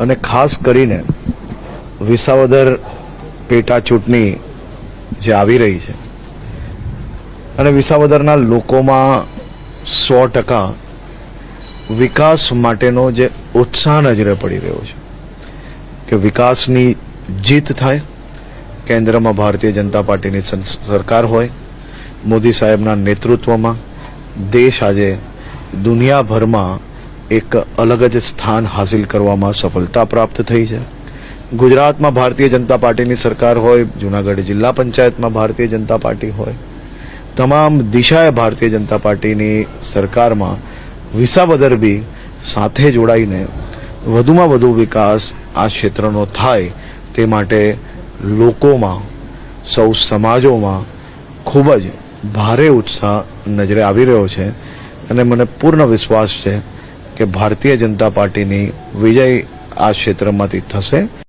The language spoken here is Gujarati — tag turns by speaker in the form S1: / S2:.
S1: અને ખાસ કરીને વિસાવદર પેટા ચૂંટણી જે આવી રહી છે અને વિસાવદરના લોકોમાં 100% વિકાસ માટેનો જે ઉત્સાહ નજરે પડી રહ્યો છે કે વિકાસની જીત થાય, કેન્દ્રમાં ભારતીય જનતા પાર્ટીની સરકાર હોય, મોદી સાહેબના નેતૃત્વમાં દેશ આજે દુનિયાભરમાં એક અલગ જ સ્થાન હાસિલ કરવામાં સફળતા પ્રાપ્ત થઈ છે। ગુજરાતમાં ભારતીય જનતા પાર્ટીની સરકાર હોય, જૂનાગઢ જિલ્લા પંચાયતમાં ભારતીય જનતા પાર્ટી હોય, તમામ દિશાએ ભારતીય જનતા પાર્ટીની સરકારમાં વિસાવદર બી સાથે જોડાઈને વધુમાં વધુ વિકાસ આ ક્ષેત્રનો થાય તે માટે લોકોમાં, સૌ સમાજોમાં ખૂબ જ ભારે ઉત્સાહ નજરે આવી રહ્યો છે અને મને પૂર્ણ વિશ્વાસ છે કે ભારતીય જનતા પાર્ટીની વિજય આ ક્ષેત્રમાંથી થશે।